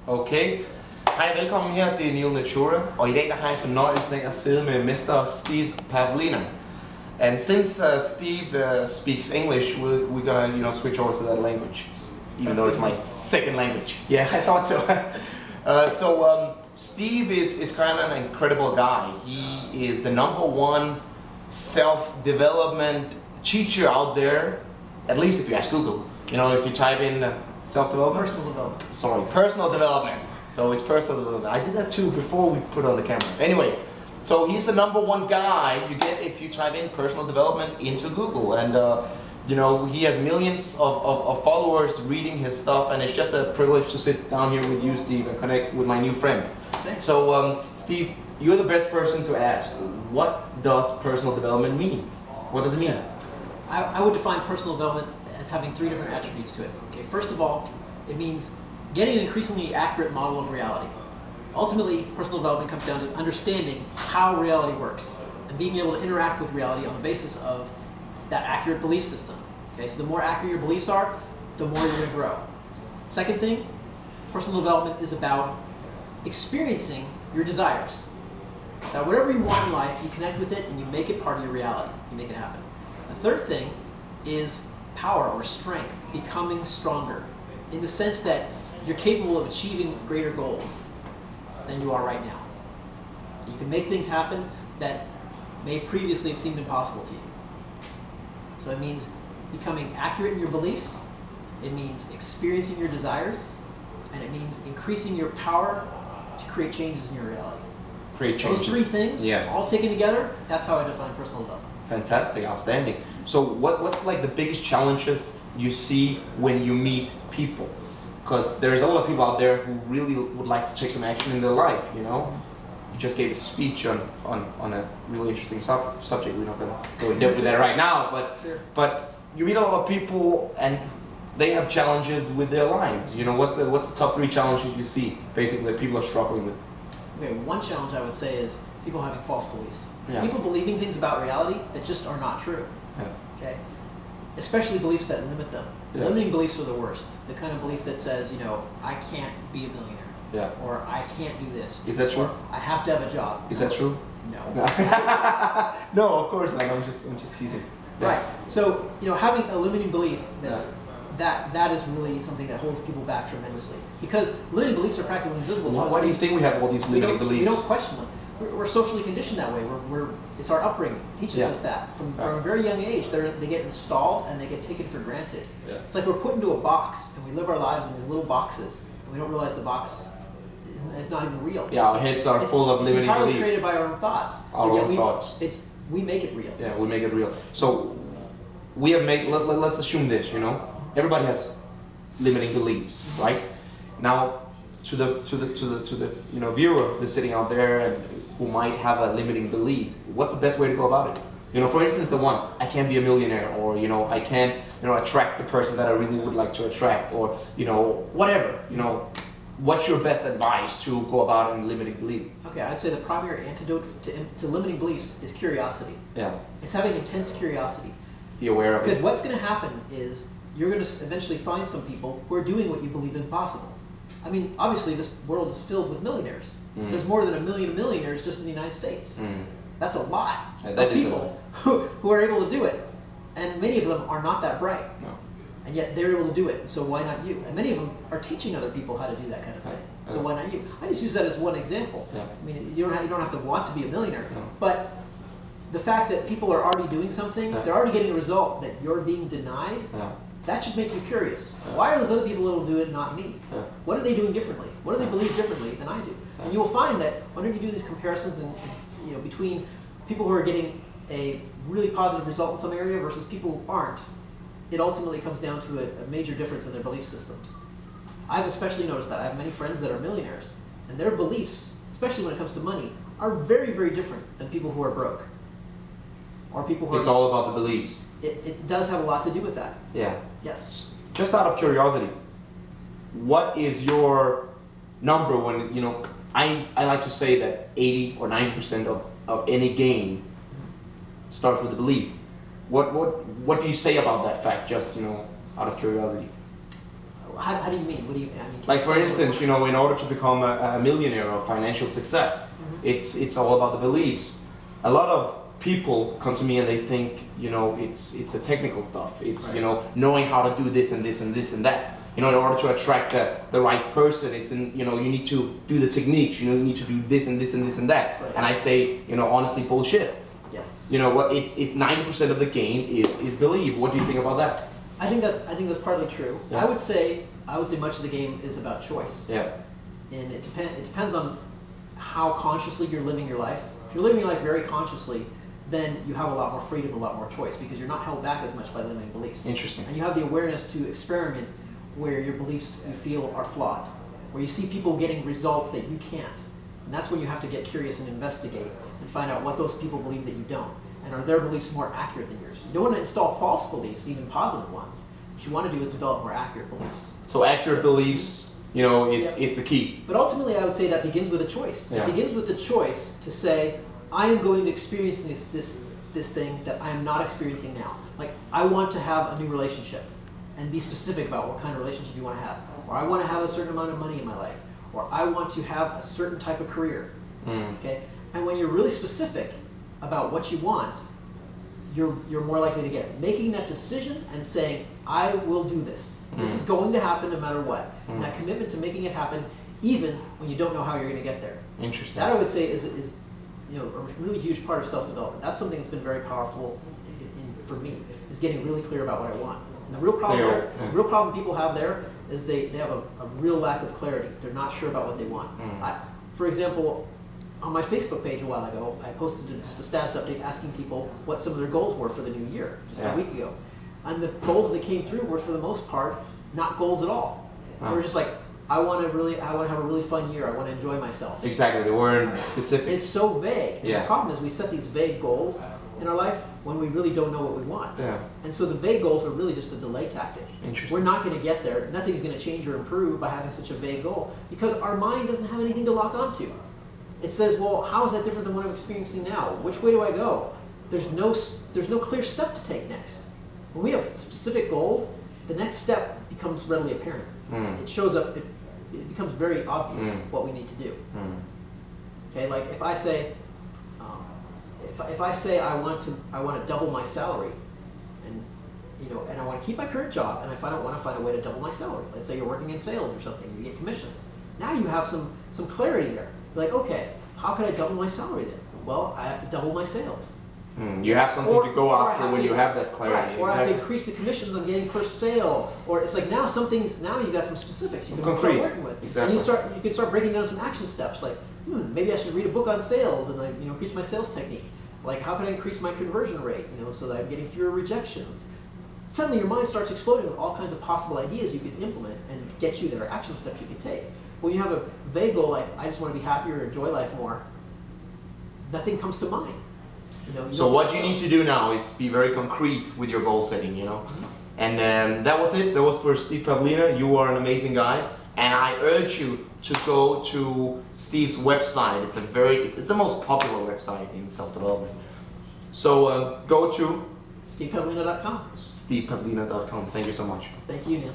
Okay. Hej, velkommen her. Det er Neil Natura, og i dag der har jeg fornøjelsen af at sidde med Mr. Steve Pavlina. And since Steve speaks English, we're gonna switch over to that language, even though it's my second language. Yeah, I thought so. Steve is kind of an incredible guy. He is the #1 self-development teacher out there, at least if you ask Google. You know, if you type in self-development? Personal development. So it's personal development. I did that too before we put on the camera. Anyway, so he's the #1 guy you get if you type in personal development into Google. And you know, he has millions of followers reading his stuff, and it's just a privilege to sit down here with you, Steve, and connect with my new friend. Thanks. So, Steve, you're the best person to ask. What does personal development mean? What does it mean? I would define personal development as having 3 different attributes to it. Okay, first of all, it means getting an increasingly accurate model of reality. Ultimately, personal development comes down to understanding how reality works and being able to interact with reality on the basis of that accurate belief system. Okay, so the more accurate your beliefs are, the more you're going to grow. Second thing, personal development is about experiencing your desires. Now, whatever you want in life, you connect with it and you make it part of your reality. You make it happen. The third thing is power or strength, becoming stronger, in the sense that you're capable of achieving greater goals than you are right now. You can make things happen that may previously have seemed impossible to you. So it means becoming accurate in your beliefs, it means experiencing your desires, and it means increasing your power to create changes in your reality. Create changes. Those 3 things, all taken together, that's how I define personal development. Fantastic, outstanding. So what's like the biggest challenges you see when you meet people? Because there's a lot of people out there who really would like to take some action in their life, you know? You just gave a speech on a really interesting subject. We're not going to go in depth with that right now, but you meet a lot of people and they have challenges with their lives. You know, what's the top 3 challenges you see, basically, that people are struggling with? Okay, one challenge I would say is people having false beliefs. Yeah. People believing things about reality that just are not true. Yeah. Okay? Especially beliefs that limit them. Yeah. Limiting beliefs are the worst. The kind of belief that says, you know, I can't be a millionaire. Yeah. Or I can't do this. Is that true? Or I have to have a job. Is that true? No. No, of course not. I'm just teasing. Yeah. Right. So, you know, having a limiting belief that is really something that holds people back tremendously. Because limiting beliefs are practically invisible to us. Why do you think we have all these limiting beliefs? We don't question them. We're socially conditioned that way. It's our upbringing teaches us that from a very young age. They get installed and they get taken for granted. Yeah. It's like we're put into a box and we live our lives in these little boxes and we don't realize the box is not even real. Yeah, our heads are full of limiting beliefs. It's entirely created by our own thoughts. Our own thoughts. We make it real. Yeah, we make it real. So we have made. Let's assume this. You know, everybody has limiting beliefs, right? Now, to the viewer that's sitting out there and who might have a limiting belief, what's the best way to go about it? You know, for instance, the one, I can't be a millionaire, or you know, I can't, you know, attract the person that I really would like to attract, or you know, whatever. You know, what's your best advice to go about in limiting belief? Okay, I'd say the primary antidote to limiting beliefs is curiosity. Yeah. It's having intense curiosity. Be aware of it. Because what's going to happen is you're going to eventually find some people who are doing what you believe impossible. I mean, obviously this world is filled with millionaires. There's more than 1 million millionaires just in the United States. That's a lot of people who are able to do it. And many of them are not that bright. No. And yet they're able to do it, so why not you? And many of them are teaching other people how to do that kind of thing. So why not you? I just use that as one example. Yeah. I mean, you don't have to want to be a millionaire, but the fact that people are already doing something, they're already getting a result that you're being denied, that should make you curious. Why are those other people able to do it, not me? What are they doing differently? What do they believe differently than I do? And you will find that whenever you do these comparisons between people who are getting a really positive result in some area versus people who aren't, it ultimately comes down to a major difference in their belief systems. I've especially noticed that. I have many friends that are millionaires, and their beliefs, especially when it comes to money, are very, very different than people who are broke. Or people who It's all about the beliefs. It does have a lot to do with that. Yeah. Yes. Just out of curiosity, what is your number when, you know, I like to say that 80 or 90% of any gain starts with a belief. What do you say about that fact, just, you know, out of curiosity? How do you mean? What do you mean? Like for instance, in order to become a millionaire or financial success, it's all about the beliefs. A lot of people come to me and they think, it's the technical stuff. It's, knowing how to do this and this and this and that. In order to attract the right person, it's you need to do the techniques, you need to do this and this and this and that. Right. And I say, honestly, bullshit. Yeah. What? It's 90% of the game is belief. What do you think about that? I think that's partly true. Yeah. I would say much of the game is about choice. Yeah. And it depends on how consciously you're living your life. If you're living your life very consciously, then you have a lot more freedom, a lot more choice, because you're not held back as much by limiting beliefs. Interesting. And you have the awareness to experiment where your beliefs you feel are flawed, where you see people getting results that you can't. And that's when you have to get curious and investigate and find out what those people believe that you don't. And are their beliefs more accurate than yours? You don't want to install false beliefs, even positive ones. What you want to do is develop more accurate beliefs. So accurate beliefs, is the key. But ultimately, I would say that begins with a choice. Yeah. It begins with the choice to say, I am going to experience this thing that I am not experiencing now. Like, I want to have a new relationship, and be specific about what kind of relationship you want to have. Or I want to have a certain amount of money in my life. Or I want to have a certain type of career. Okay? And when you're really specific about what you want, you're more likely to get it. Making that decision and saying, I will do this. This is going to happen no matter what. And that commitment to making it happen, even when you don't know how you're going to get there. Interesting. That I would say is a really huge part of self-development. That's something that's been very powerful for me, is getting really clear about what I want. And the real problem the real problem people have there is they have a real lack of clarity. They're not sure about what they want. For example, on my Facebook page a while ago, I posted just a status update asking people what some of their goals were for the new year, just a week ago. And the goals that came through were, for the most part, not goals at all. They were just like, I want to have a really fun year. I want to enjoy myself. Exactly. They weren't specific. It's so vague. Yeah. And the problem is we set these vague goals in our life when we really don't know what we want. Yeah. And so the vague goals are really just a delay tactic. Interesting. We're not going to get there. Nothing's going to change or improve by having such a vague goal, because our mind doesn't have anything to lock onto. It says, well, how is that different than what I'm experiencing now? Which way do I go? There's no clear step to take next. When we have specific goals, the next step becomes readily apparent. It shows up. It becomes very obvious what we need to do. Okay, like if I say, I want to double my salary, and and I want to keep my current job, and I want to find a way to double my salary. Let's say you're working in sales or something, you get commissions. Now you have some clarity there. You're like, okay, how can I double my salary then? Well, I have to double my sales. You have something to go after when you have that clarity. Right, or I have to increase the commissions I'm getting per sale. Or it's like now you've got some specifics you can start working with. Exactly. And you can start breaking down some action steps, like, maybe I should read a book on sales and increase my sales technique. Like, how can I increase my conversion rate, so that I'm getting fewer rejections? Suddenly your mind starts exploding with all kinds of possible ideas you can implement and get you there, action steps you can take. When you have a vague goal like, I just want to be happier, enjoy life more, nothing comes to mind. So what you need to do now is be very concrete with your goal setting, And that was it. That was for Steve Pavlina. You are an amazing guy, and I urge you to go to Steve's website. It's the most popular website in self-development. So go to StevePavlina.com. StevePavlina.com. Thank you so much. Thank you, Neil.